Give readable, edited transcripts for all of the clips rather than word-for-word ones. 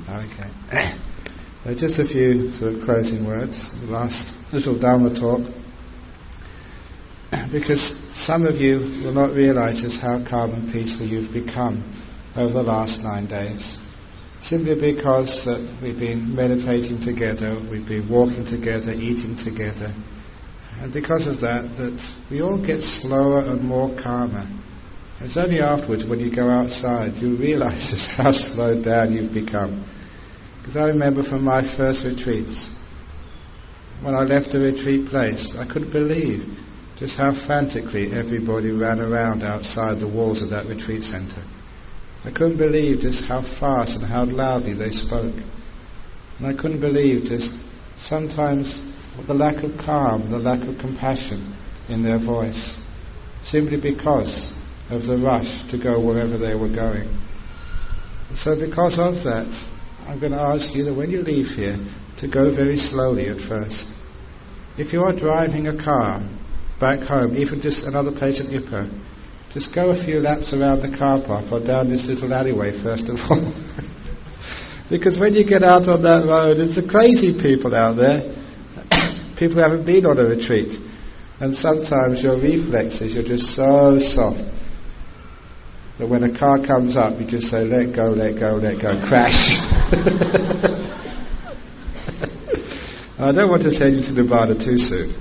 Okay. So just a few sort of closing words, the last little Dhamma talk, because some of you will not realise just how calm and peaceful you've become over the last 9 days. Simply because that we've been meditating together, we've been walking together, eating together, and because of that we all get slower and more calmer. It's only afterwards, when you go outside, you realise just how slowed down you've become. Because I remember from my first retreats, when I left the retreat place, I couldn't believe just how frantically everybody ran around outside the walls of that retreat centre. I couldn't believe just how fast and how loudly they spoke. And I couldn't believe just sometimes the lack of calm, the lack of compassion in their voice, simply because of the rush to go wherever they were going. So because of that, I'm going to ask you that when you leave here, to go very slowly at first. If you are driving a car back home, even just another place in Ipoh, just go a few laps around the car park or down this little alleyway first of all. Because when you get out on that road, it's the crazy people out there, people who haven't been on a retreat. And sometimes your reflexes, you're just so soft that when a car comes up, you just say, let go, let go, let go, crash. I don't want to send you to Nibbana too soon.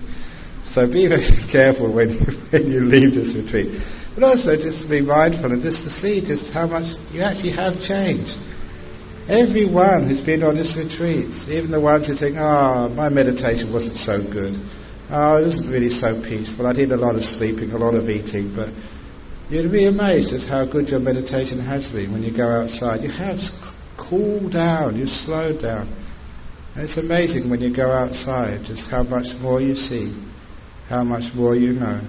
So be very careful when you leave this retreat. But also just to be mindful and just to see just how much you actually have changed. Everyone who's been on this retreat, even the ones who think, my meditation wasn't so good. It wasn't really so peaceful. I did a lot of sleeping, a lot of eating, but you'd be amazed just how good your meditation has been when you go outside. You have cooled down, you've slowed down. And it's amazing when you go outside just how much more you see, how much more you know,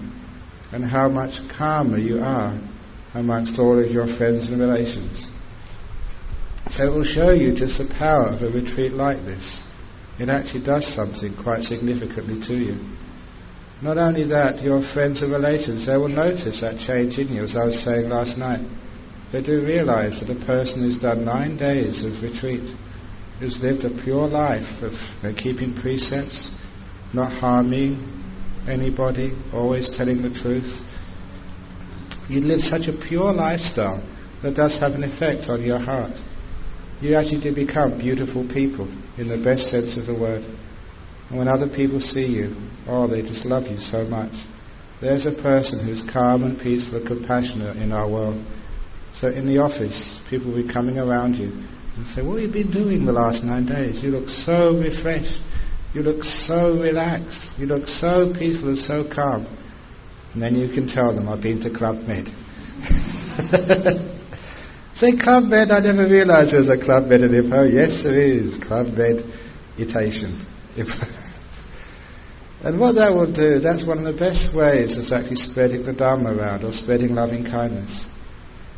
and how much calmer you are amongst all of your friends and relations. So it will show you just the power of a retreat like this. It actually does something quite significantly to you. Not only that, your friends and relations, they will notice that change in you, as I was saying last night. They do realise that a person who's done 9 days of retreat, who's lived a pure life of keeping precepts, not harming anybody, always telling the truth, you live such a pure lifestyle that does have an effect on your heart. You actually do become beautiful people, in the best sense of the word. And when other people see you, they just love you so much. There's a person who's calm and peaceful and compassionate in our world. So in the office, people will be coming around you and say, what have you been doing the last 9 days? You look so refreshed. You look so relaxed. You look so peaceful and so calm. And then you can tell them, I've been to Club Med. Say, Club Med, I never realised there was a Club Med in Ipoh. Yes, there is. Club Meditation. And what that will do, that's one of the best ways of actually spreading the Dhamma around, or spreading loving kindness.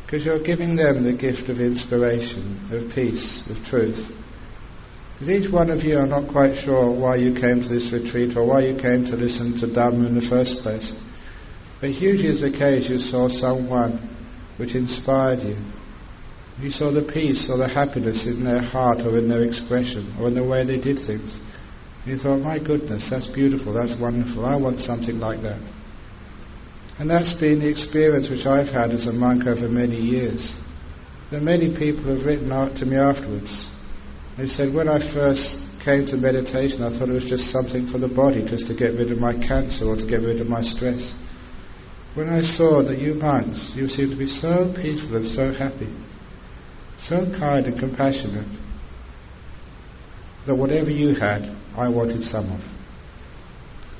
Because you're giving them the gift of inspiration, of peace, of truth. Because each one of you are not quite sure why you came to this retreat, or why you came to listen to Dhamma in the first place. But hugely is the case you saw someone which inspired you. You saw the peace or the happiness in their heart, or in their expression, or in the way they did things. You thought, my goodness, that's beautiful, that's wonderful, I want something like that. And that's been the experience which I've had as a monk over many years. That many people have written out to me afterwards. They said, when I first came to meditation, I thought it was just something for the body, just to get rid of my cancer or to get rid of my stress. When I saw that you monks, you seem to be so peaceful and so happy, so kind and compassionate, that whatever you had, I wanted some of.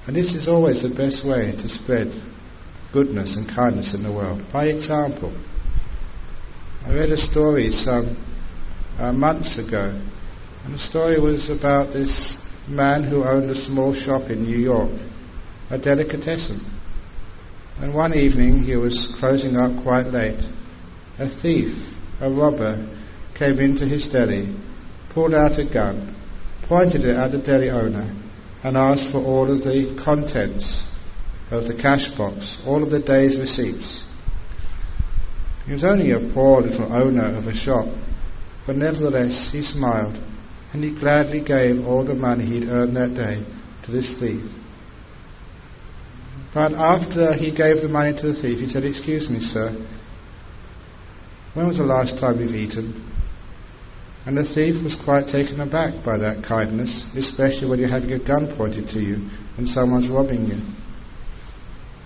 And this is always the best way to spread goodness and kindness in the world, by example. I read a story some months ago, and the story was about this man who owned a small shop in New York, a delicatessen. And one evening he was closing up quite late. A thief, a robber, came into his deli, pulled out a gun, pointed it at the deli owner, and asked for all of the contents of the cash box, all of the day's receipts. He was only a poor little owner of a shop, but nevertheless he smiled, and he gladly gave all the money he'd earned that day to this thief. But after he gave the money to the thief, he said, "Excuse me, sir, when was the last time you've eaten?" And the thief was quite taken aback by that kindness, especially when you're having a gun pointed to you and someone's robbing you.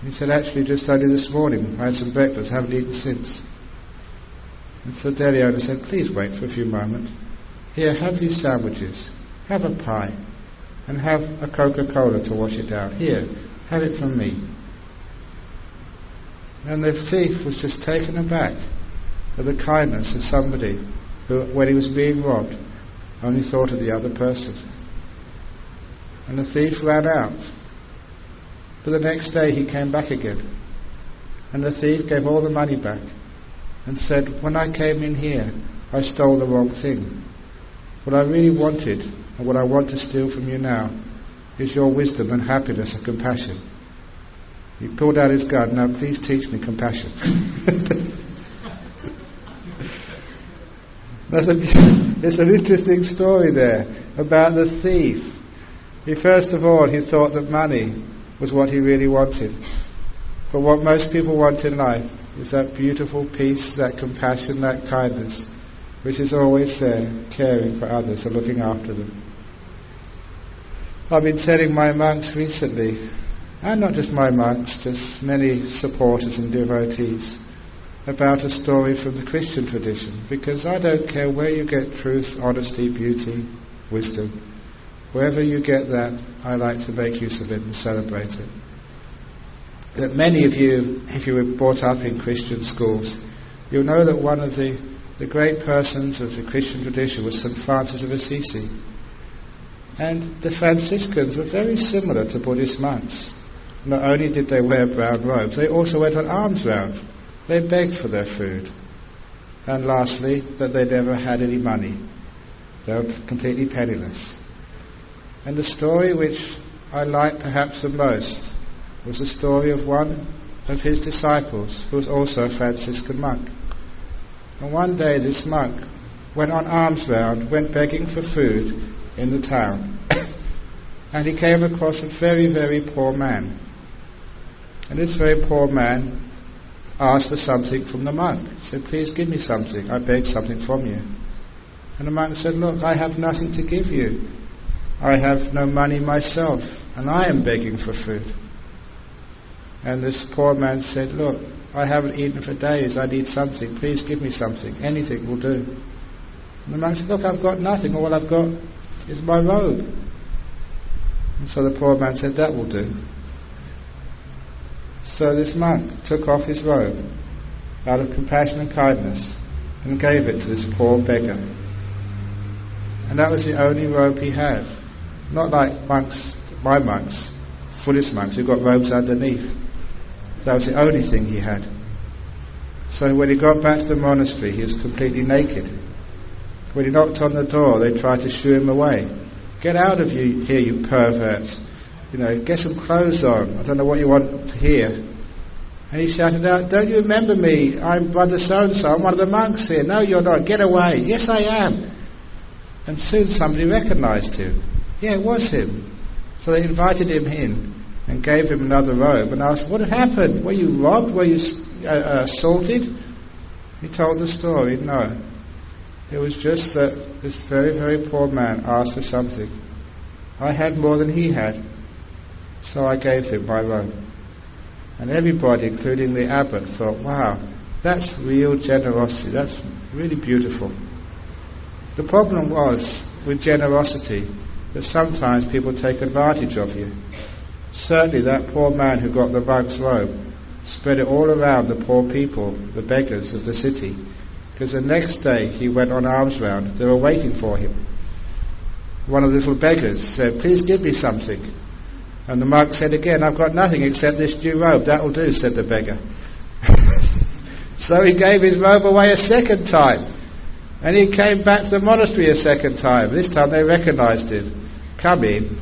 He said, "Actually, just only this morning, I had some breakfast, haven't eaten since." And so the deli owner said, "Please wait for a few moments. Here, have these sandwiches, have a pie, and have a Coca-Cola to wash it down. Here, have it from me." And the thief was just taken aback at the kindness of somebody who, when he was being robbed, only thought of the other person. And the thief ran out. But the next day he came back again. And the thief gave all the money back and said, "When I came in here, I stole the wrong thing. What I really wanted, and what I want to steal from you now, is your wisdom and happiness and compassion." He pulled out his gun. "Now please teach me compassion." It's an interesting story there about the thief. First of all, he thought that money was what he really wanted. But what most people want in life is that beautiful peace, that compassion, that kindness, which is always there, caring for others and looking after them. I've been telling my monks recently, and not just my monks, just many supporters and devotees, about a story from the Christian tradition, because I don't care where you get truth, honesty, beauty, wisdom. Wherever you get that, I like to make use of it and celebrate it. That many of you, if you were brought up in Christian schools, you'll know that one of the great persons of the Christian tradition was St. Francis of Assisi. And the Franciscans were very similar to Buddhist monks. Not only did they wear brown robes, they also went on alms round. They begged for their food. And lastly, that they never had any money. They were completely penniless. And the story which I like perhaps the most was the story of one of his disciples, who was also a Franciscan monk. And one day this monk went on alms round, went begging for food in the town. And he came across a very, very poor man. And this very poor man asked for something from the monk. He said, "Please give me something. I beg something from you." And the monk said, "Look, I have nothing to give you. I have no money myself, and I am begging for food." And this poor man said, "Look, I haven't eaten for days. I need something. Please give me something. Anything will do." And the monk said, "Look, I've got nothing. All I've got is my robe." And so the poor man said, "That will do." So this monk took off his robe out of compassion and kindness and gave it to this poor beggar. And that was the only robe he had. Not like monks, my monks, Buddhist monks, who got robes underneath. That was the only thing he had. So when he got back to the monastery, he was completely naked. When he knocked on the door, they tried to shoo him away. "Get out of here, you perverts. Get some clothes on. I don't know what you want to hear." And he shouted out, "Don't you remember me? I'm Brother so-and-so. I'm one of the monks here." "No, you're not. Get away." "Yes, I am." And soon somebody recognized him. Yeah, it was him. So they invited him in and gave him another robe and asked, "What had happened? Were you robbed? Were you assaulted?" He told the story. No. It was just that this very, very poor man asked for something. I had more than he had. So I gave him my robe. And everybody, including the abbot, thought, "Wow, that's real generosity. That's really beautiful." The problem was, with generosity, that sometimes people take advantage of you. Certainly that poor man who got the monk's robe spread it all around the poor people, the beggars of the city, because the next day he went on alms round. They were waiting for him. One of the little beggars said, "Please give me something." And the monk said again, "I've got nothing except this new robe." "That will do," said the beggar. So he gave his robe away a second time. And he came back to the monastery a second time. This time they recognized him. "Come in."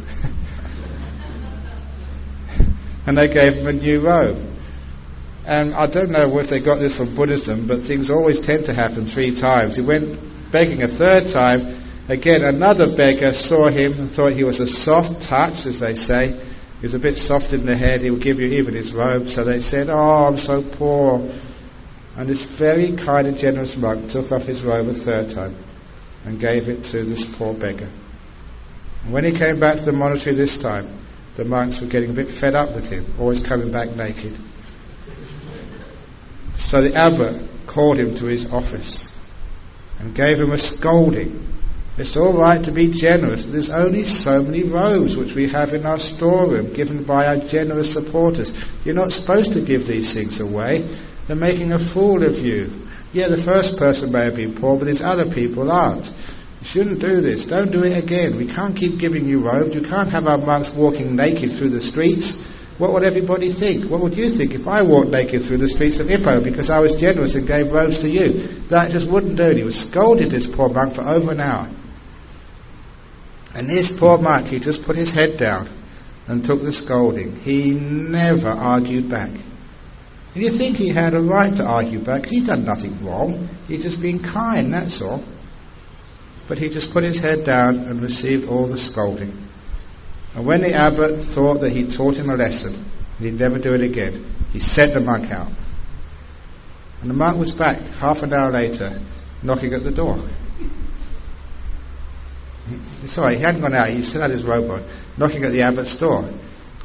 And they gave him a new robe. And I don't know if they got this from Buddhism, but things always tend to happen 3 times. He went begging a 3rd time. Again, another beggar saw him and thought he was a soft touch, as they say. He was a bit soft in the head. He would give you even his robe. So they said, "Oh, I'm so poor." And this very kind and generous monk took off his robe a 3rd time and gave it to this poor beggar. And when he came back to the monastery this time, the monks were getting a bit fed up with him, always coming back naked. So the abbot called him to his office and gave him a scolding. It's all right to be generous, but there's only so many robes which we have in our storeroom, given by our generous supporters. You're not supposed to give these things away. They're making a fool of you. Yeah, the first person may have been poor, but these other people aren't. You shouldn't do this. Don't do it again. We can't keep giving you robes. You can't have our monks walking naked through the streets. What would everybody think? What would you think if I walked naked through the streets of Ipoh because I was generous and gave robes to you? That just wouldn't do it. He was scolded, this poor monk, for over an hour. And this poor monk, he just put his head down and took the scolding. He never argued back. And you think he had a right to argue back, because he'd done nothing wrong. He'd just been kind, that's all. But he just put his head down and received all the scolding. And when the abbot thought that he'd taught him a lesson, and he'd never do it again, he sent the monk out. And the monk was back half an hour later, knocking at the door. Sorry, he hadn't gone out, he still had his robe on, knocking at the abbot's door.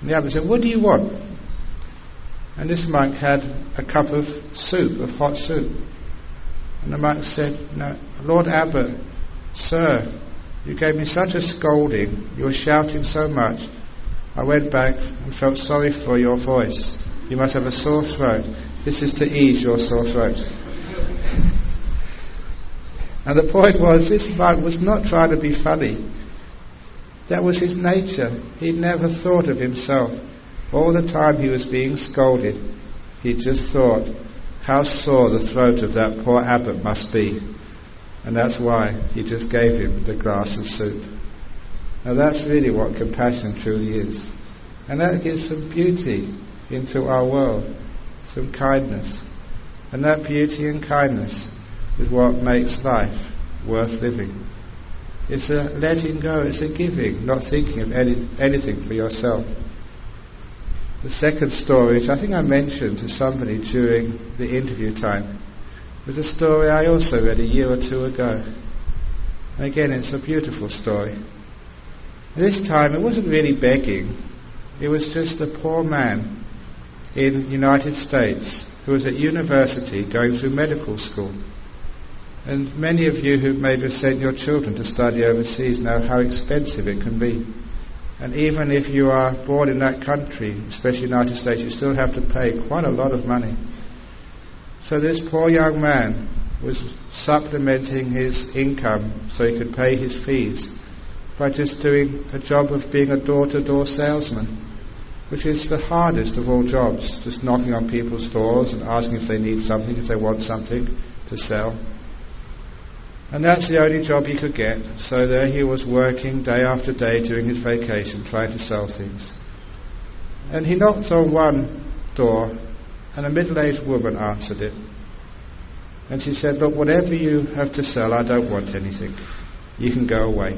And the abbot said, "What do you want?" And this monk had a cup of soup, of hot soup. And the monk said, "No, Lord Abbot, sir, you gave me such a scolding, you were shouting so much. I went back and felt sorry for your voice. You must have a sore throat. This is to ease your sore throat." And the point was, this monk was not trying to be funny. That was his nature. He never thought of himself. All the time he was being scolded, he just thought how sore the throat of that poor abbot must be. And that's why he just gave him the glass of soup. Now that's really what compassion truly is. And that gives some beauty into our world, some kindness. And that beauty and kindness is what makes life worth living. It's a letting go, it's a giving, not thinking of anything for yourself. The second story, which I think I mentioned to somebody during the interview time, was a story I also read a year or 2 ago. And again, it's a beautiful story. This time it wasn't really begging, it was just a poor man in the United States who was at university going through medical school. And many of you who maybe have sent your children to study overseas know how expensive it can be. And even if you are born in that country, especially the United States, you still have to pay quite a lot of money. So this poor young man was supplementing his income so he could pay his fees by just doing a job of being a door-to-door salesman, which is the hardest of all jobs, just knocking on people's doors and asking if they need something, if they want something to sell. And that's the only job he could get. So there he was working day after day during his vacation, trying to sell things. And he knocked on one door, and a middle-aged woman answered it. And she said, "Look, whatever you have to sell, I don't want anything. You can go away."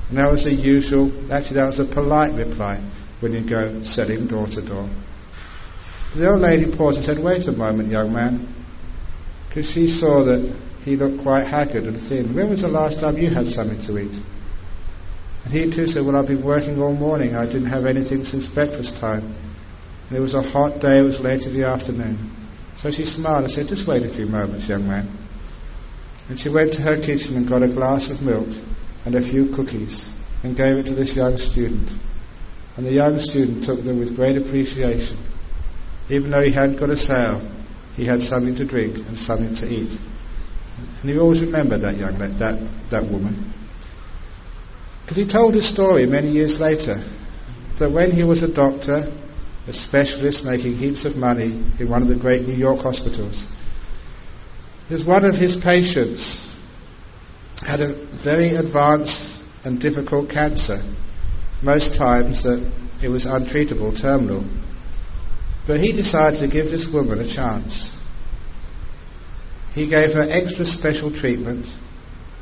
And that was the usual, actually that was a polite reply when you go selling door to door. The old lady paused and said, "Wait a moment, young man," because she saw that he looked quite haggard and thin. "When was the last time you had something to eat?" And he too said, "Well, I've been working all morning. I didn't have anything since breakfast time. And it was a hot day, it was late in the afternoon." So she smiled and said, "Just wait a few moments, young man." And she went to her kitchen and got a glass of milk and a few cookies and gave it to this young student. And the young student took them with great appreciation. Even though he hadn't got a sale, he had something to drink and something to eat. And he always remembered that woman. Because he told his story many years later, that when he was a doctor, a specialist making heaps of money in one of the great New York hospitals, there's one of his patients had a very advanced and difficult cancer. Most times that it was untreatable, terminal. But he decided to give this woman a chance. He gave her extra special treatment.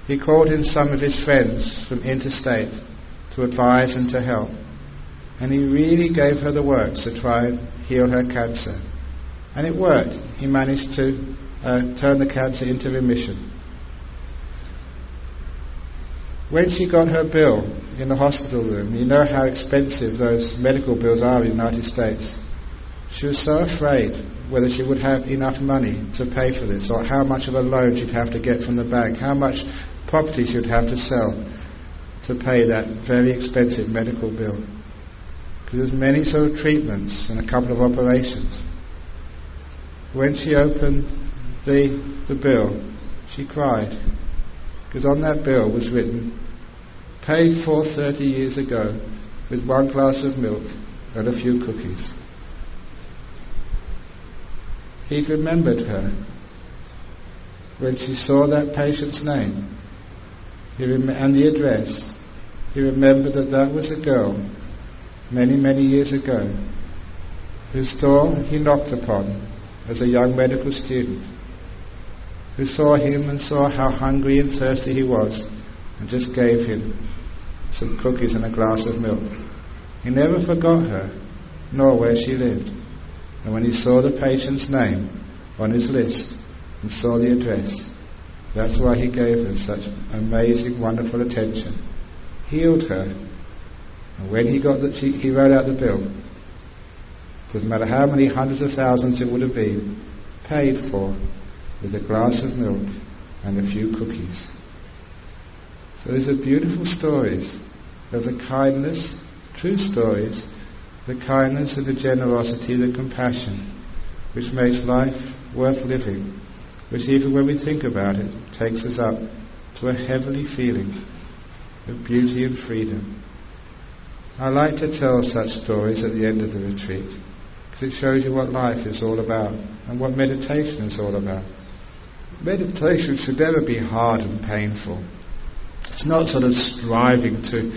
He called in some of his friends from interstate to advise and to help. And he really gave her the works to try and heal her cancer. And it worked. He managed to turn the cancer into remission. When she got her bill in the hospital room, you know how expensive those medical bills are in the United States. She was so afraid whether she would have enough money to pay for this, or how much of a loan she'd have to get from the bank, how much property she would have to sell to pay that very expensive medical bill. Because there's many sort of treatments and a couple of operations. When she opened the bill, she cried, because on that bill was written, paid for 30 years ago with 1 glass of milk and a few cookies. He'd remembered her. When she saw that patient's name and the address, he remembered that was a girl many, many years ago whose door he knocked upon as a young medical student, who saw him and saw how hungry and thirsty he was and just gave him some cookies and a glass of milk. He never forgot her, nor where she lived. And when he saw the patient's name on his list and saw the address, that's why he gave her such amazing, wonderful attention. Healed her. And when he got he wrote out the bill. Doesn't matter how many hundreds of thousands it would have been, paid for with a glass of milk and a few cookies. So these are beautiful stories of the kindness, true stories, the kindness and the generosity, the compassion, which makes life worth living, which even when we think about it, takes us up to a heavenly feeling of beauty and freedom. I like to tell such stories at the end of the retreat, because it shows you what life is all about and what meditation is all about. Meditation should never be hard and painful. It's not sort of striving to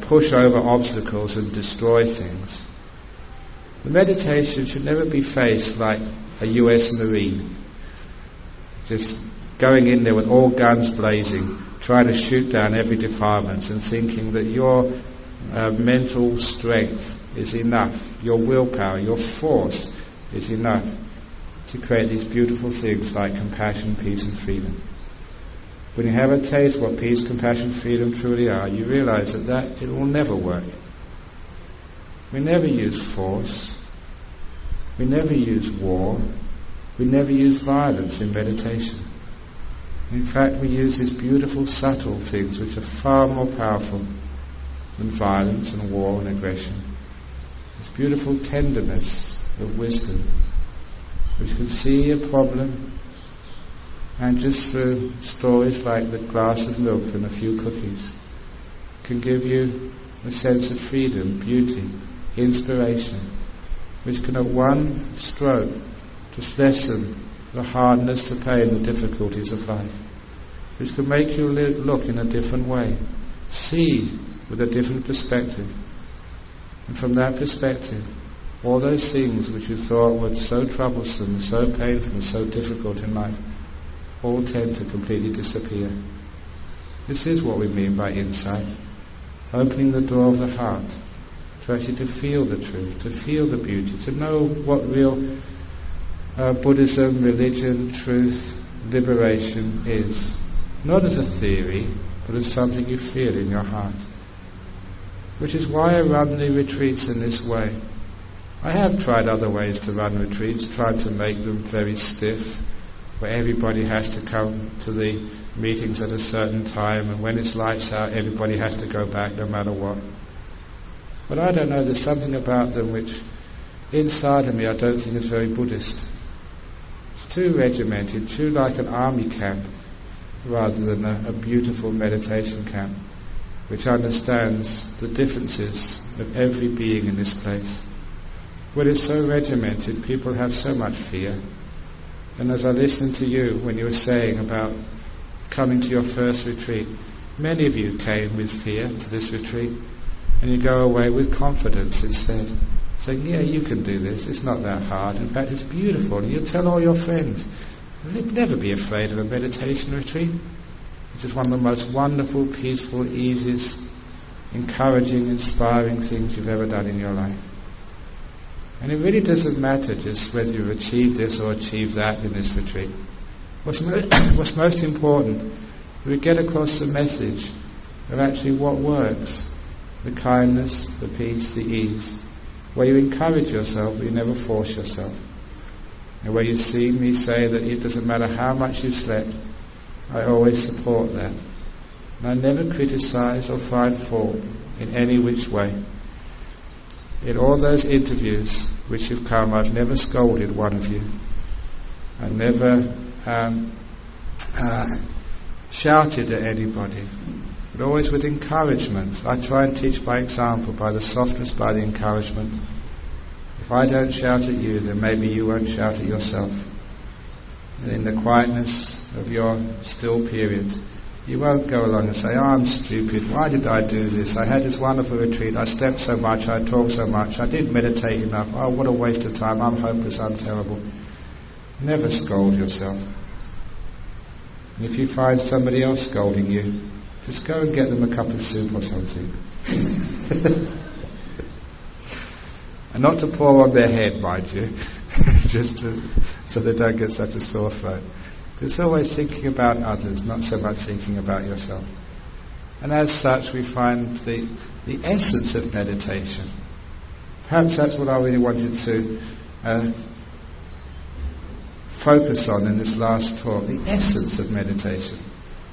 push over obstacles and destroy things. The meditation should never be faced like a US Marine, just going in there with all guns blazing, trying to shoot down every department and thinking that your mental strength is enough, your willpower, your force is enough to create these beautiful things like compassion, peace and freedom. When you have a taste of what peace, compassion, freedom truly are, you realize that it will never work. We never use force. We never use war. We never use violence in meditation. In fact, we use these beautiful, subtle things which are far more powerful than violence and war and aggression. This beautiful tenderness of wisdom, which can see a problem, and just through stories like the glass of milk and a few cookies can give you a sense of freedom, beauty, inspiration, which can at one stroke just lessen the hardness, the pain, the difficulties of life, which can make you look in a different way, see with a different perspective. And from that perspective, all those things which you thought were so troublesome, so painful, and so difficult in life, all tend to completely disappear. This is what we mean by insight, opening the door of the heart, to actually to feel the truth, to feel the beauty, to know what real Buddhism, religion, truth, liberation is. Not as a theory, but as something you feel in your heart. Which is why I run the retreats in this way. I have tried other ways to run retreats, tried to make them very stiff, where everybody has to come to the meetings at a certain time, and when it's lights out, everybody has to go back no matter what. But I don't know, there's something about them which, inside of me, I don't think is very Buddhist. It's too regimented, too like an army camp, rather than a beautiful meditation camp, which understands the differences of every being in this place. When it's so regimented, people have so much fear. And as I listened to you when you were saying about coming to your first retreat, many of you came with fear to this retreat, and you go away with confidence instead, saying, yeah, you can do this, it's not that hard, in fact it's beautiful, and you'll tell all your friends. Never be afraid of a meditation retreat. It's just one of the most wonderful, peaceful, easiest, encouraging, inspiring things you've ever done in your life. And it really doesn't matter just whether you've achieved this or achieved that in this retreat. What's most important, we get across the message of actually what works. The kindness, the peace, the ease. Where you encourage yourself, but you never force yourself. And where you see me say that it doesn't matter how much you've slept, I always support that. And I never criticize or find fault in any which way. In all those interviews which have come, I've never scolded one of you. I never shouted at anybody, but always with encouragement. I try and teach by example, by the softness, by the encouragement. If I don't shout at you, then maybe you won't shout at yourself. And in the quietness of your still periods, you won't go along and say, oh, I'm stupid, why did I do this? I had this wonderful retreat, I slept so much, I talked so much, I didn't meditate enough, oh, what a waste of time, I'm hopeless, I'm terrible. Never scold yourself. And if you find somebody else scolding you, just go and get them a cup of soup or something. And not to pour on their head, mind you, so they don't get such a sore throat. It's always thinking about others, not so much thinking about yourself. And as such, we find the essence of meditation. Perhaps that's what I really wanted to focus on in this last talk, the essence of meditation.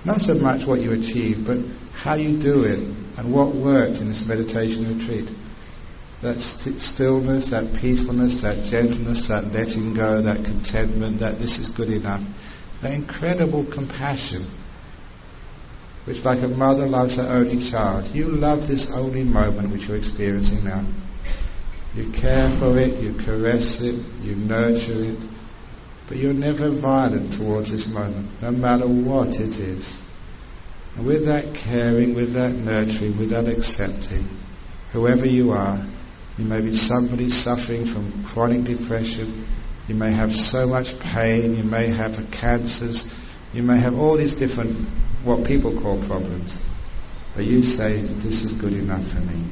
Not so much what you achieve, but how you do it and what worked in this meditation retreat. That stillness, that peacefulness, that gentleness, that letting go, that contentment, that this is good enough. That incredible compassion, which like a mother loves her only child. You love this only moment which you're experiencing now. You care for it, you caress it, you nurture it, but you're never violent towards this moment, no matter what it is. And with that caring, with that nurturing, with that accepting, whoever you are, you may be somebody suffering from chronic depression, you may have so much pain, you may have cancers, you may have all these different, what people call problems. But you say, this is good enough for me.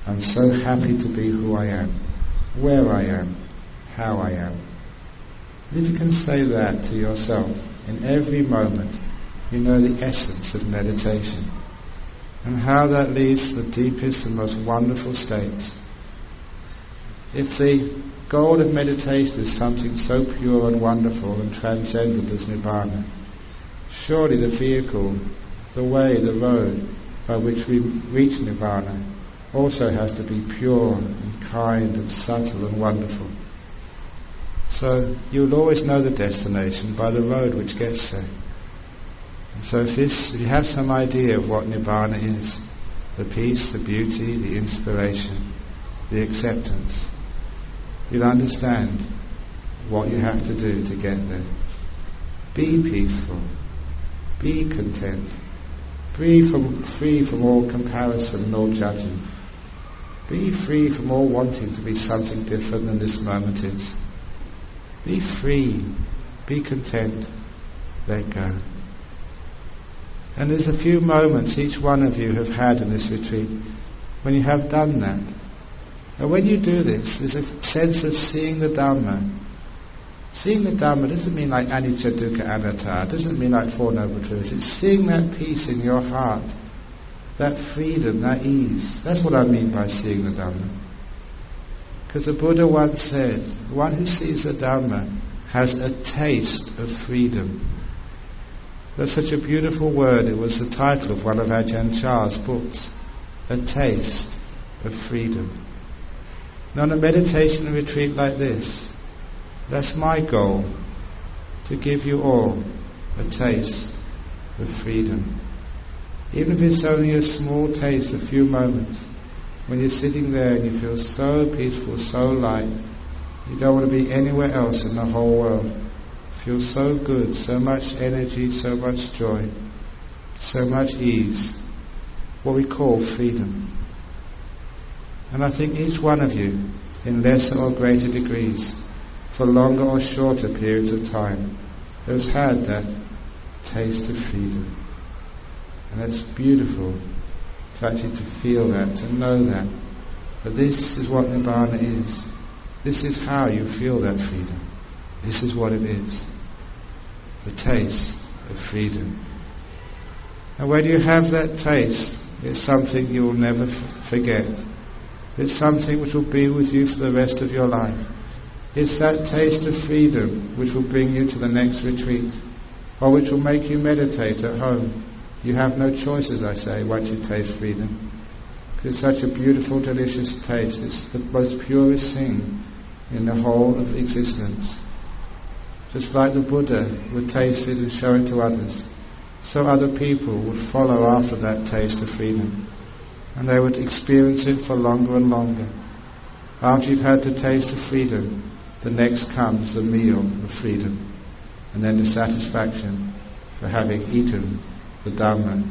I'm so happy to be who I am, where I am, how I am. And if you can say that to yourself in every moment, you know the essence of meditation and how that leads to the deepest and most wonderful states. If the goal of meditation is something so pure and wonderful and transcendent as Nibbana, surely the vehicle, the way, the road by which we reach Nibbana also has to be pure and kind and subtle and wonderful. So you'll always know the destination by the road which gets there. And so if you have some idea of what Nibbana is, the peace, the beauty, the inspiration, the acceptance, you'll understand what you have to do to get there. Be peaceful. Be content. Free from all comparison and all judging. Be free from all wanting to be something different than this moment is. Be free. Be content. Let go. And there's a few moments each one of you have had in this retreat when you have done that. And when you do this, there's a sense of seeing the Dhamma. Seeing the Dhamma doesn't mean like anicca, dukkha, anatta. It doesn't mean like Four Noble Truths. It's seeing that peace in your heart, that freedom, that ease. That's what I mean by seeing the Dhamma. Because the Buddha once said, the one who sees the Dhamma has a taste of freedom. That's such a beautiful word. It was the title of one of Ajahn Chah's books. A taste of freedom. And on a meditation retreat like this, that's my goal, to give you all a taste of freedom. Even if it's only a small taste, a few moments, when you're sitting there and you feel so peaceful, so light, you don't want to be anywhere else in the whole world. Feel so good, so much energy, so much joy, so much ease, what we call freedom. And I think each one of you in lesser or greater degrees, for longer or shorter periods of time, who has had that taste of freedom. And it's beautiful to actually to feel that, to know that this is what Nibbana is. This is how you feel that freedom. This is what it is. The taste of freedom. And when you have that taste, it's something you will never forget. It's something which will be with you for the rest of your life. It's that taste of freedom which will bring you to the next retreat, or which will make you meditate at home. You have no choice, as I say, once you taste freedom. It's such a beautiful, delicious taste. It's the most purest thing in the whole of existence. Just like the Buddha would taste it and show it to others, so other people would follow after that taste of freedom. And they would experience it for longer and longer. After you've had the taste of freedom, the next comes the meal of freedom, and then the satisfaction for having eaten the Dhamma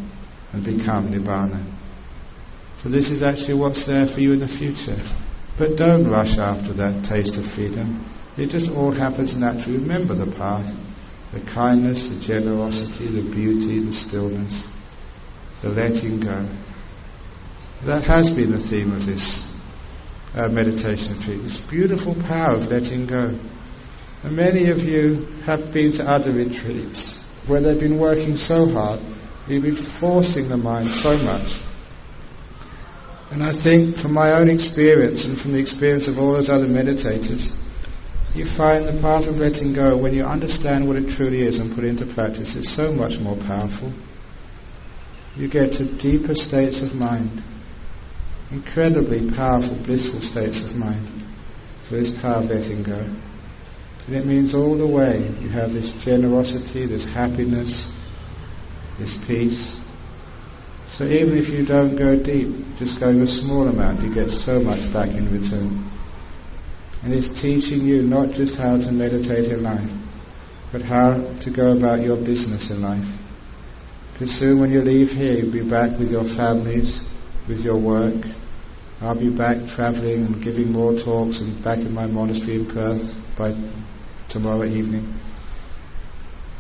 and become Nibbana. So this is actually what's there for you in the future. But don't rush after that taste of freedom. It just all happens naturally. Remember the path, the kindness, the generosity, the beauty, the stillness, the letting go. That has been the theme of this meditation retreat, this beautiful power of letting go. And many of you have been to other retreats where they've been working so hard, you've been forcing the mind so much. And I think from my own experience and from the experience of all those other meditators, you find the path of letting go, when you understand what it truly is and put it into practice, it's so much more powerful. You get to deeper states of mind, incredibly powerful, blissful states of mind. So this power of letting go. And it means all the way you have this generosity, this happiness, this peace. So even if you don't go deep, just going a small amount, you get so much back in return. And it's teaching you not just how to meditate in life, but how to go about your business in life. Because soon when you leave here, you'll be back with your families, with your work. I'll be back travelling and giving more talks and back in my monastery in Perth by tomorrow evening.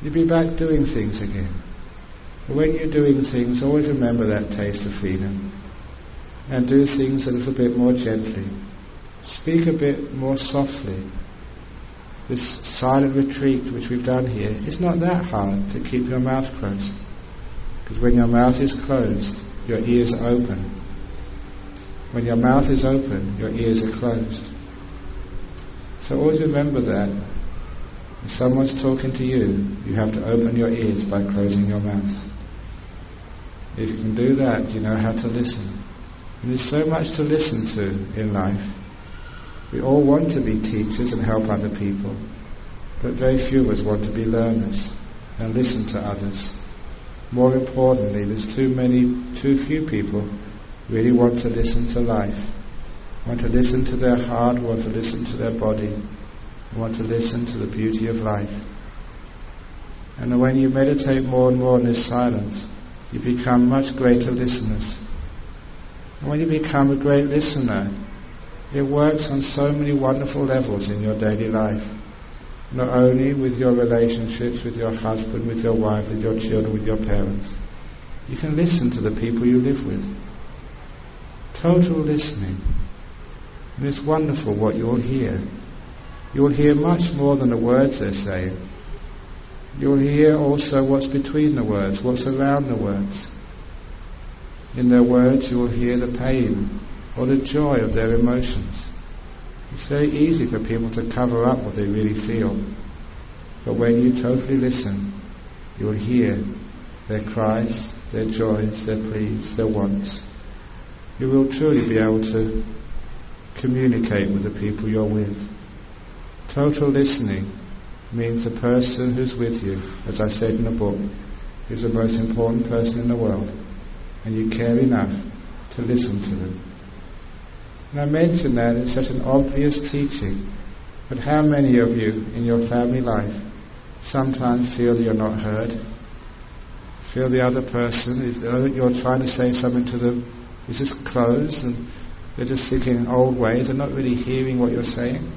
You'll be back doing things again. But when you're doing things, always remember that taste of freedom. And do things a little bit more gently. Speak a bit more softly. This silent retreat which we've done here, it's not that hard to keep your mouth closed. Because when your mouth is closed, your ears are open. When your mouth is open, your ears are closed. So always remember that. If someone's talking to you, you have to open your ears by closing your mouth. If you can do that, you know how to listen. And there's so much to listen to in life. We all want to be teachers and help other people, but very few of us want to be learners and listen to others. More importantly, there's too few people really want to listen to life, want to listen to their heart, want to listen to their body, want to listen to the beauty of life. And when you meditate more and more in this silence, you become much greater listeners. And when you become a great listener, it works on so many wonderful levels in your daily life. Not only with your relationships, with your husband, with your wife, with your children, with your parents. You can listen to the people you live with. Total listening. And it's wonderful what you'll hear. You'll hear much more than the words they're saying. You'll hear also what's between the words, what's around the words. In their words you will hear the pain or the joy of their emotions. It's very easy for people to cover up what they really feel. But when you totally listen, you will hear their cries, their joys, their pleas, their wants. You will truly be able to communicate with the people you're with. Total listening means the person who's with you, as I said in the book, is the most important person in the world, and you care enough to listen to them. And I mention that it's such an obvious teaching, but how many of you in your family life sometimes feel that you're not heard? Feel the other person, you're trying to say something to them, is just closed, and they're just sitting in old ways, they're not really hearing what you're saying.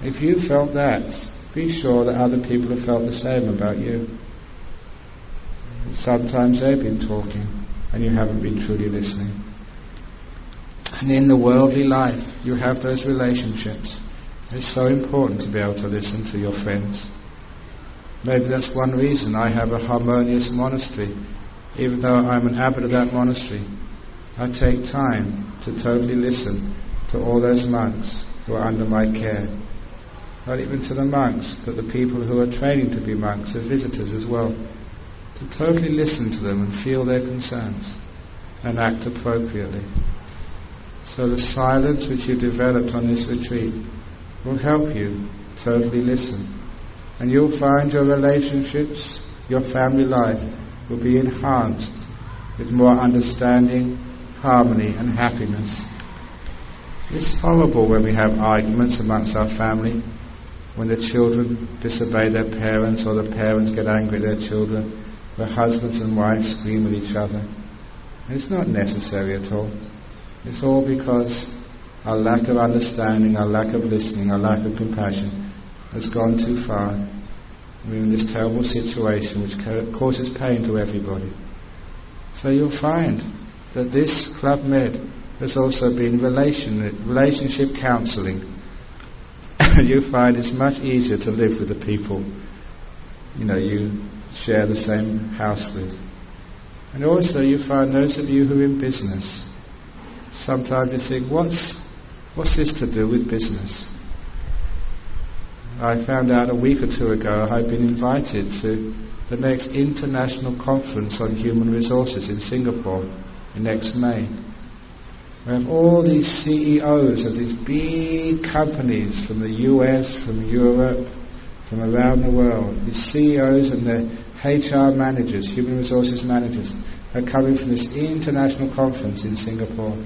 If you felt that, be sure that other people have felt the same about you. Sometimes they've been talking and you haven't been truly listening. And in the worldly life, you have those relationships. It's so important to be able to listen to your friends. Maybe that's one reason I have a harmonious monastery. Even though I'm an abbot of that monastery, I take time to totally listen to all those monks who are under my care. Not even to the monks, but the people who are training to be monks, as visitors as well. To totally listen to them and feel their concerns and act appropriately. So the silence which you developed on this retreat will help you totally listen. And you'll find your relationships, your family life will be enhanced with more understanding, harmony and happiness. It's horrible when we have arguments amongst our family, when the children disobey their parents or the parents get angry at their children, where husbands and wives scream at each other. And it's not necessary at all. It's all because our lack of understanding, our lack of listening, our lack of compassion has gone too far. We're in this terrible situation which causes pain to everybody. So you'll find that this Club Med has also been relationship counselling. You find it's much easier to live with the people you share the same house with. And also you find those of you who are in business, sometimes you think, what's this to do with business? I found out a week or two ago I'd been invited to the next international conference on human resources in Singapore next May. We have all these CEOs of these big companies from the US, from Europe, from around the world. These CEOs and their HR managers, human resources managers, are coming from this international conference in Singapore.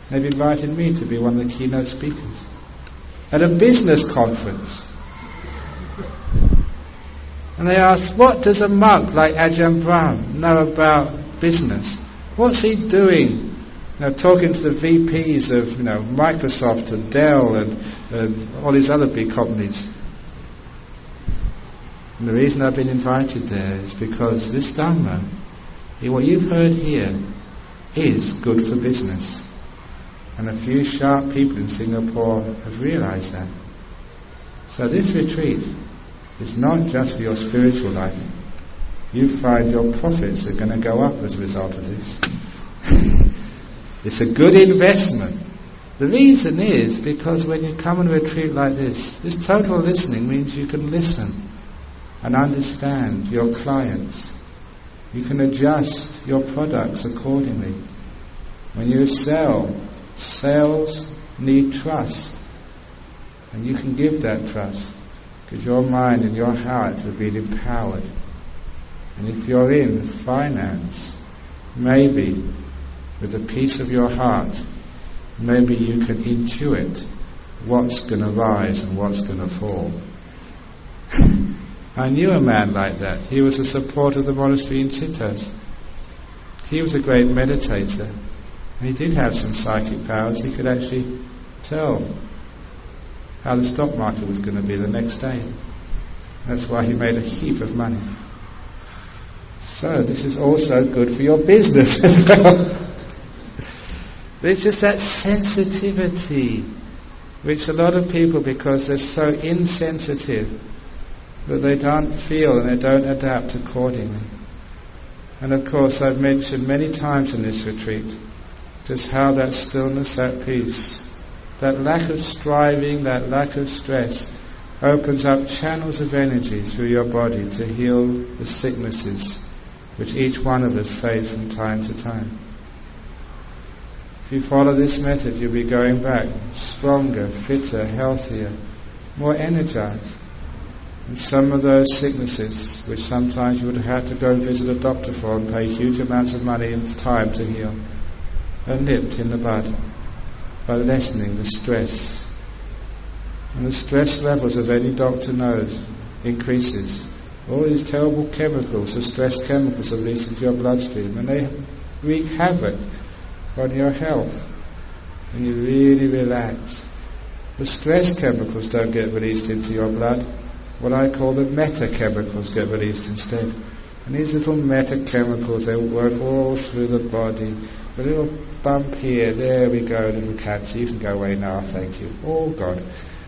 They've invited me to be one of the keynote speakers at a business conference. And they asked, what does a monk like Ajahn Brahm know about business? What's he doing? Talking to the VPs of Microsoft and Dell and all these other big companies. And the reason I've been invited there is because this Dhamma, what you've heard here, is good for business. And a few sharp people in Singapore have realized that. So this retreat is not just for your spiritual life. You find your profits are going to go up as a result of this. It's a good investment. The reason is because when you come on a retreat like this total listening means you can listen and understand your clients. You can adjust your products accordingly. When you sell, sales need trust. And you can give that trust because your mind and your heart have been empowered. And if you're in finance, maybe with the peace of your heart, maybe you can intuit what's going to rise and what's going to fall. I knew a man like that. He was a supporter of the monastery in Chittas. He was a great meditator. And he did have some psychic powers. He could actually tell how the stock market was going to be the next day. That's why he made a heap of money. So this is also good for your business as well. There's just that sensitivity, which a lot of people, because they're so insensitive, that they don't feel and they don't adapt accordingly. And of course, I've mentioned many times in this retreat just how that stillness, that peace, that lack of striving, that lack of stress opens up channels of energy through your body to heal the sicknesses which each one of us face from time to time. If you follow this method, you'll be going back stronger, fitter, healthier, more energized. And some of those sicknesses, which sometimes you would have had to go and visit a doctor for and pay huge amounts of money and time to heal, are nipped in the bud by lessening the stress. And the stress levels, as any doctor knows, increases. All these terrible chemicals, the stress chemicals, are released into your bloodstream, and they wreak havoc on your health. and you really relax, the stress chemicals don't get released into your blood. What I call the meta chemicals get released instead. And these little meta chemicals, they work all through the body. A little bump here, there we go, little cancer, you can go away now, thank you. Oh God.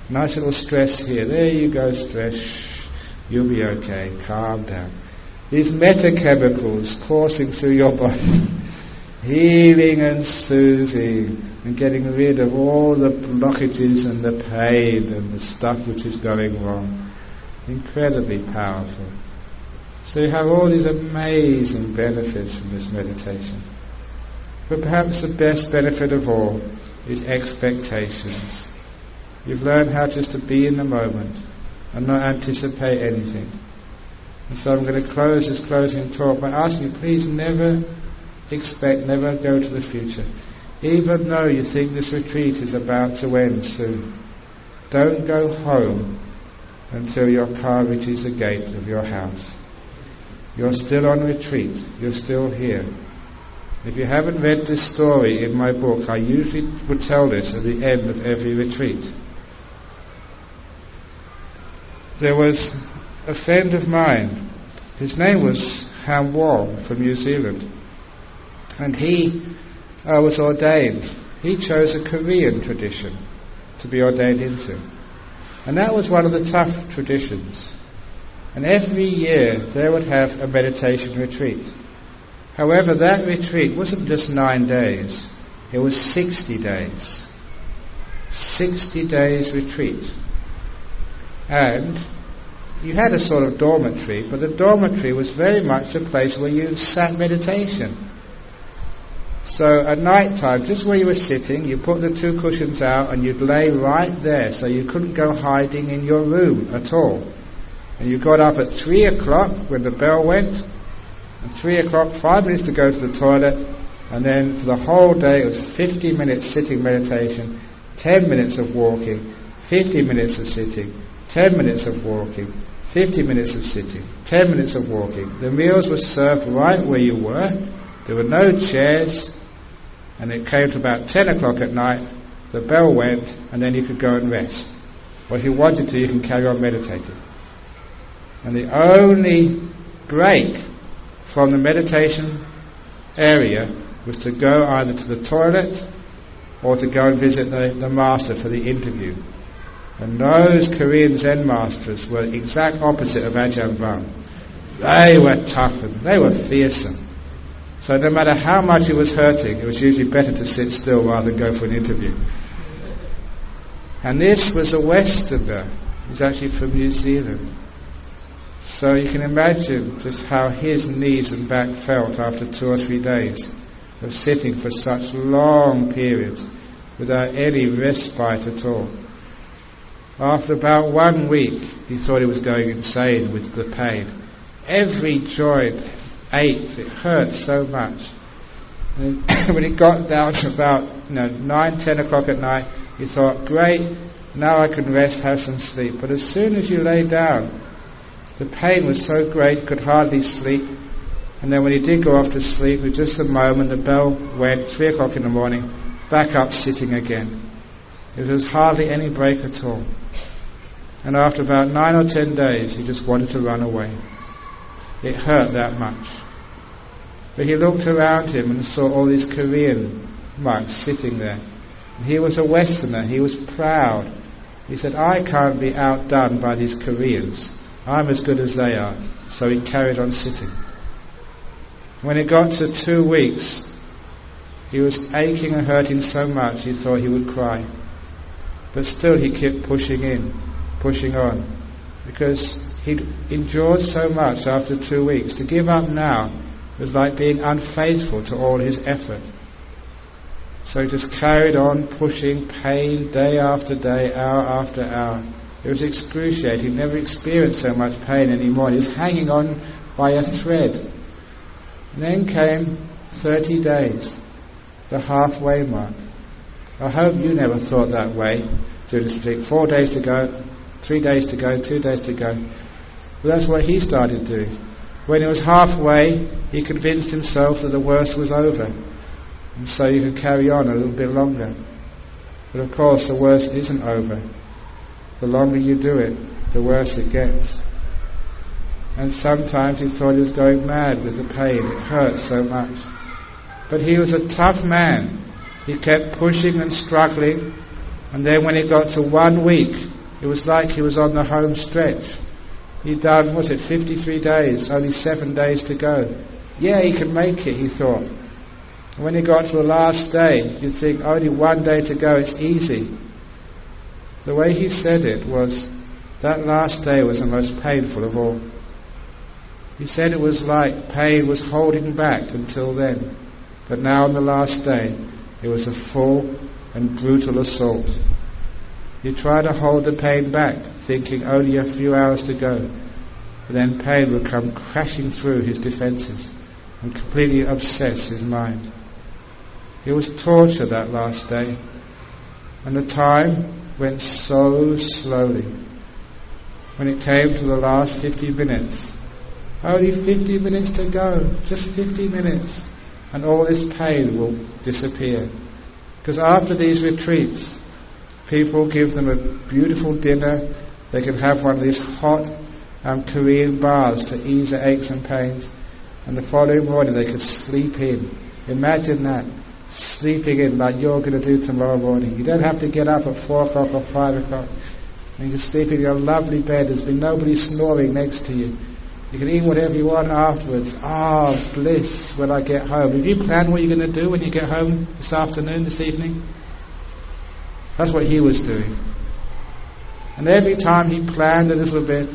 Nice little stress here, there you go, stress, shh, you'll be okay, calm down. These meta chemicals coursing through your body, healing and soothing, and getting rid of all the blockages and the pain and the stuff which is going wrong. Incredibly powerful. So you have all these amazing benefits from this meditation. But perhaps the best benefit of all is expectations. You've learned how just to be in the moment and not anticipate anything. And so I'm going to close this closing talk by asking you, please never expect, never go to the future. Even though you think this retreat is about to end soon, don't go home until your car reaches the gate of your house. You're still on retreat, you're still here. If you haven't read this story in my book, I usually would tell this at the end of every retreat. There was a friend of mine, his name was Ajahn Brahm from New Zealand, and he was ordained. He chose a Korean tradition to be ordained into. And that was one of the tough traditions. And every year they would have a meditation retreat. However, that retreat wasn't just 9 days, it was 60 days. 60 days retreat. And you had a sort of dormitory, but the dormitory was very much a place where you sat meditation. So at night time, just where you were sitting, you put the 2 cushions out and you'd lay right there, so you couldn't go hiding in your room at all. And you got up at 3 o'clock when the bell went, and 3 o'clock, 5 minutes to go to the toilet, and then for the whole day it was 50 minutes sitting meditation, 10 minutes of walking, 50 minutes of sitting, 10 minutes of walking, 50 minutes of sitting, 10 minutes of walking. The meals were served right where you were. There were no chairs, and it came to about 10 o'clock at night, the bell went, and then you could go and rest. Or if you wanted to, you can carry on meditating. And the only break from the meditation area was to go either to the toilet or to go and visit the master for the interview. And those Korean Zen masters were the exact opposite of Ajahn Brahm. They were tough and they were fearsome. So no matter how much it was hurting, it was usually better to sit still rather than go for an interview. And this was a Westerner. He's actually from New Zealand. So you can imagine just how his knees and back felt after 2 or 3 days of sitting for such long periods without any respite at all. After about 1 week, he thought he was going insane with the pain. Every joint ached, it hurt so much. And when it got down to about 9, 10 o'clock at night, he thought, great, now I can rest, have some sleep. But as soon as you lay down, the pain was so great, you could hardly sleep. And then when he did go off to sleep, with just a moment, the bell went, 3 o'clock in the morning, back up sitting again. There was hardly any break at all. And after about 9 or 10 days, he just wanted to run away. It hurt that much. But he looked around him and saw all these Korean monks sitting there. And he was a Westerner, he was proud. He said, I can't be outdone by these Koreans. I'm as good as they are. So he carried on sitting. When it got to 2 weeks, he was aching and hurting so much he thought he would cry. But still he kept pushing on, because he'd endured so much after 2 weeks. To give up now was like being unfaithful to all his effort. So he just carried on pushing, pain day after day, hour after hour. It was excruciating. He never experienced so much pain anymore. He was hanging on by a thread. And then came 30 days, the halfway mark. I hope you never thought that way during this retreat. 4 days to go, 3 days to go, 2 days to go. But that's what he started doing. When it was halfway, he convinced himself that the worst was over, and so you could carry on a little bit longer. But of course the worst isn't over. The longer you do it, the worse it gets. And sometimes he thought he was going mad with the pain. It hurt so much. But he was a tough man. He kept pushing and struggling, and then when it got to 1 week, it was like he was on the home stretch. He'd done, 53 days, only 7 days to go. Yeah, he can make it, he thought. And when he got to the last day, you'd think, only 1 day to go, it's easy. The way he said it was, that last day was the most painful of all. He said it was like pain was holding back until then. But now on the last day, it was a full and brutal assault. He tried to hold the pain back, thinking only a few hours to go. But then pain would come crashing through his defences and completely obsess his mind. It was torture that last day. And the time went so slowly. When it came to the last 50 minutes, only 50 minutes to go, just 50 minutes, and all this pain will disappear. Because after these retreats, people give them a beautiful dinner. They can have one of these hot Korean baths to ease their aches and pains, and the following morning they could sleep in. Imagine that, sleeping in like you're going to do tomorrow morning. You don't have to get up at 4 o'clock or 5 o'clock. And you can sleep in your lovely bed. There's been nobody snoring next to you. You can eat whatever you want afterwards. Bliss when I get home. Have you planned what you're going to do when you get home this afternoon, this evening? That's what he was doing. And every time he planned a little bit,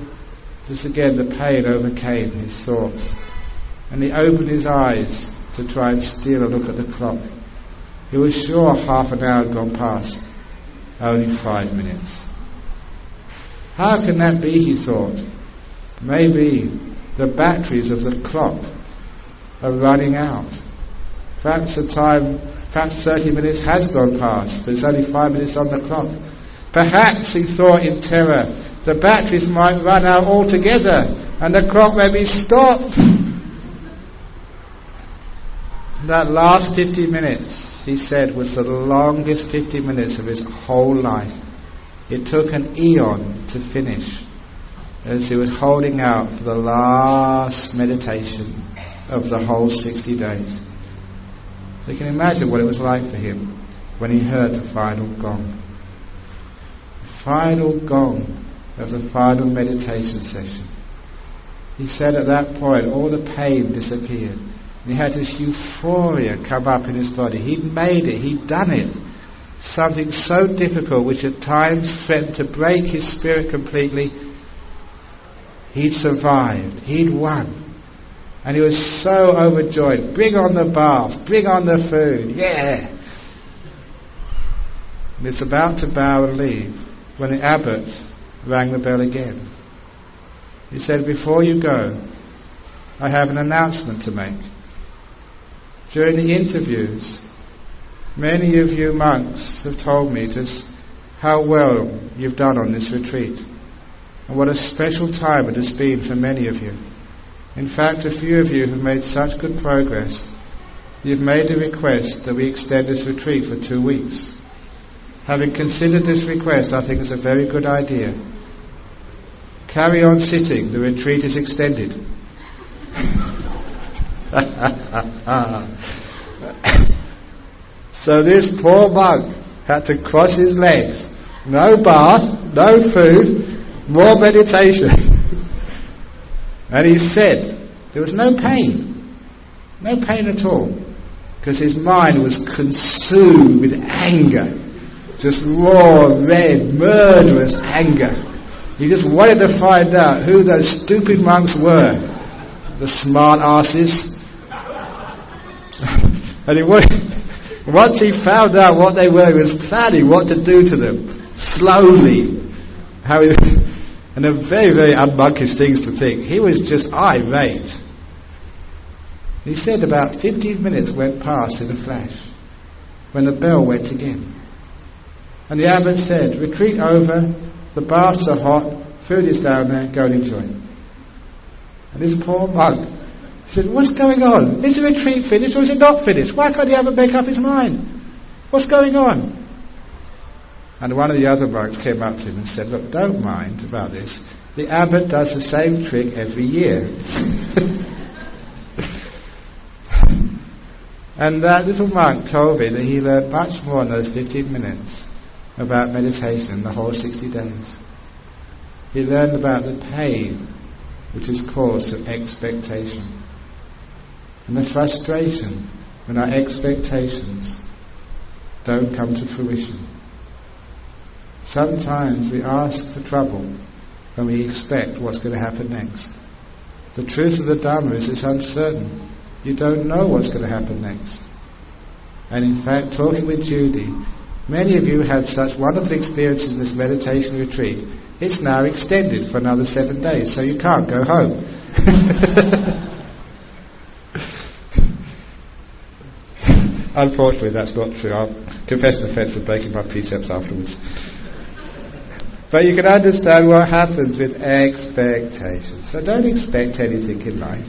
just again the pain overcame his thoughts. And he opened his eyes to try and steal a look at the clock. He was sure half an hour had gone past. Only 5 minutes. How can that be, he thought? Maybe the batteries of the clock are running out. Perhaps 30 minutes has gone past, but it's only 5 minutes on the clock. Perhaps, he thought in terror, the batteries might run out altogether and the clock may be stopped. That last 50 minutes, he said, was the longest 50 minutes of his whole life. It took an eon to finish, as he was holding out for the last meditation of the whole 60 days. So you can imagine what it was like for him when he heard the final gong. The final gong of the final meditation session. He said at that point all the pain disappeared. And he had this euphoria come up in his body. He'd made it, he'd done it. Something so difficult which at times threatened to break his spirit completely. He'd survived, he'd won. And he was so overjoyed. Bring on the bath, bring on the food, yeah! And it's about to bow and leave when the abbot rang the bell again. He said, before you go, I have an announcement to make. During the interviews, many of you monks have told me just how well you've done on this retreat, and what a special time it has been for many of you. In fact, a few of you have made such good progress, you've made a request that we extend this retreat for 2 weeks. Having considered this request, I think it's a very good idea. Carry on sitting, the retreat is extended. So this poor monk had to cross his legs. No bath, no food, more meditation. And he said there was no pain at all, because his mind was consumed with anger, just raw, red, murderous anger. He just wanted to find out who those stupid monks were, the smart asses. And once he found out what they were, he was planning what to do to them, slowly. And they're very, very unmonkish things to think. He was just irate. He said about 15 minutes went past in a flash, when the bell went again. And the abbot said, retreat over, the baths are hot, food is down there, go and enjoy it. And this poor monk, he said, what's going on? Is the retreat finished or is it not finished? Why can't the abbot make up his mind? What's going on? And one of the other monks came up to him and said, look, don't mind about this. The abbot does the same trick every year. And that little monk told me that he learned much more in those 15 minutes about meditation the whole 60 days. He learned about the pain which is caused from expectation, and the frustration when our expectations don't come to fruition. Sometimes we ask for trouble when we expect what's going to happen next. The truth of the Dhamma is it's uncertain. You don't know what's going to happen next. And in fact, talking with Judy, many of you had such wonderful experiences in this meditation retreat. It's now extended for another 7 days, so you can't go home. Unfortunately, that's not true. I'll confess an offence for breaking my precepts afterwards. But you can understand what happens with expectations. So don't expect anything in life.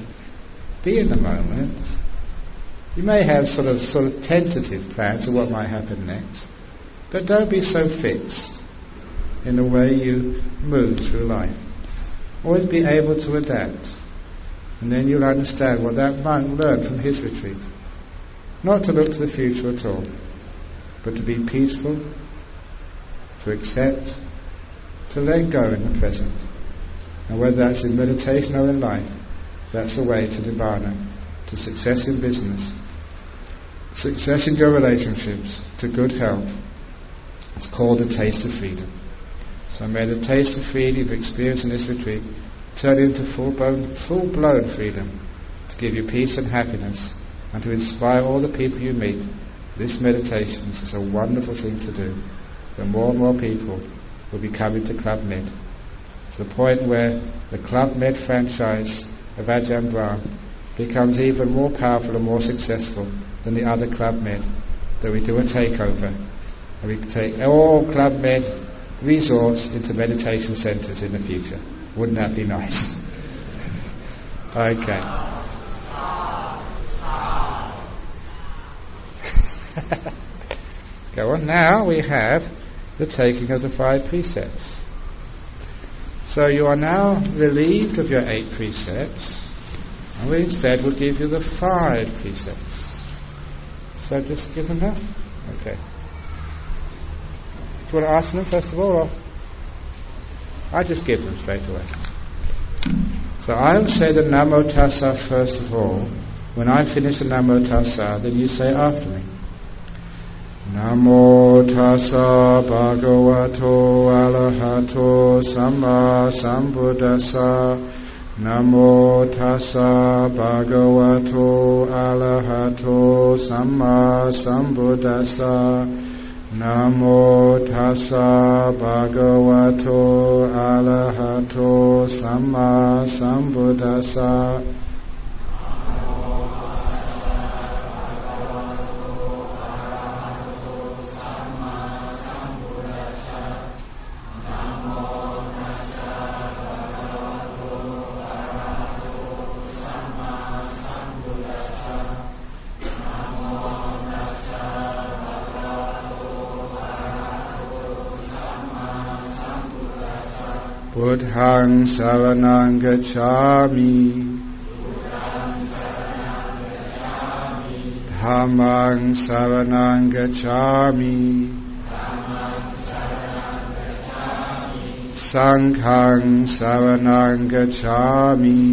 Be in the moment. You may have sort of tentative plans of what might happen next, but don't be so fixed in the way you move through life. Always be able to adapt, and then you'll understand what that monk learned from his retreat. Not to look to the future at all, but to be peaceful, to accept, to let go in the present. And whether that's in meditation or in life, that's the way to Nibbana, to success in business, success in your relationships, to good health. It's called the taste of freedom. So may the taste of freedom you've experienced in this retreat turn into full-blown freedom, to give you peace and happiness, and to inspire all the people you meet. This meditation is a wonderful thing to do. The more and more people will be coming to Club Med, to the point where the Club Med franchise of Ajahn Brahm becomes even more powerful and more successful than the other Club Med, that we do a takeover and we take all Club Med resorts into meditation centres in the future. Wouldn't that be nice? Okay. Go on. Now we have the taking of the 5 precepts. So you are now relieved of your 8 precepts, and we instead will give you the 5 precepts. So just give them now. Okay. Do you want to ask for them first of all, or I just give them straight away? So I'll say the Namo Tassa first of all. When I finish the Namo Tassa, then you say after me. Namo Tassa Bhagavato Arahato Samma Sambuddhassa. Namo Tassa Bhagavato Arahato Samma Sambuddhassa. Namo Tassa Bhagavato Arahato Samma Sambuddhassa. Buddhaṃ saraṇaṃ gacchāmi. Dhammaṃ saraṇaṃ gacchāmi. Saṅghāṃ saraṇaṃ gacchāmi.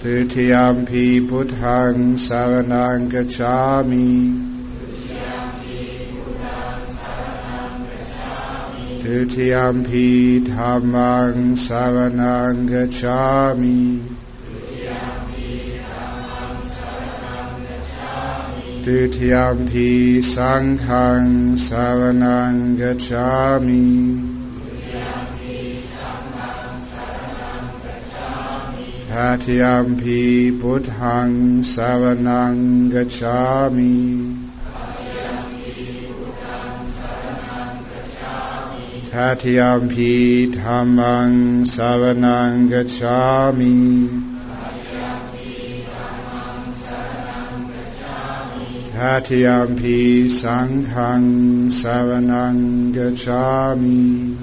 Dutiyampi buddhaṃ saraṇaṃ gacchāmi. Dutiyampi dhammaṃ saraṇaṃ gacchāmi. Dutiyampi saṅghāṃ saraṇaṃ gacchāmi. Tatiyampi buddhaṃ saraṇaṃ gacchāmi. Tatiyampi dhammaṃ saraṇaṃ gacchāmi. Tatiyampi sanghang saranang gacchami.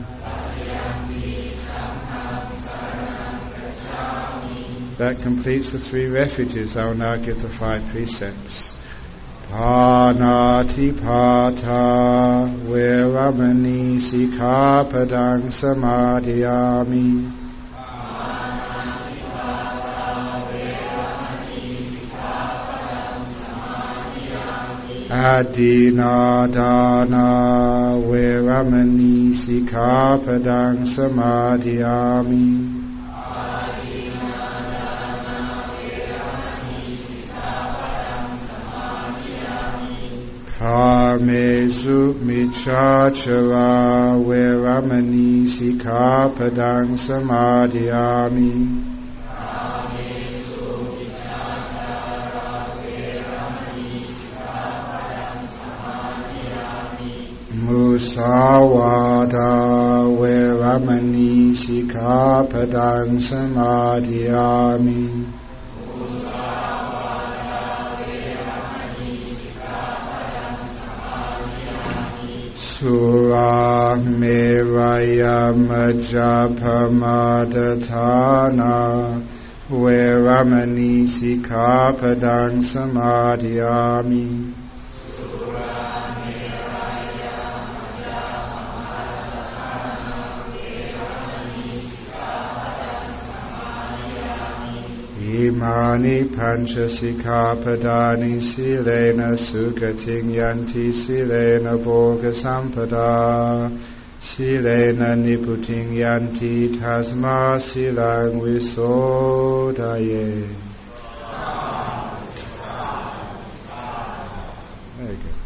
That completes the 3 refuges. I will now give the 5 precepts. Panatipata veramani sikkhapadang samadhiyami. Adinadana veramani sikkhapadang samadhiyami. Kamesu michachara veramani sikkhapadang samadhiyami. Musawada veramani sikkhapadang samadhiyami. Sura meraya majapamadhatana veramani sikkhapadang samadhiyami. Imani pancha sikkhapadani silena sukating yanti silena bhoga sampada silena niputing yanti tasma silang visodaye. Very good.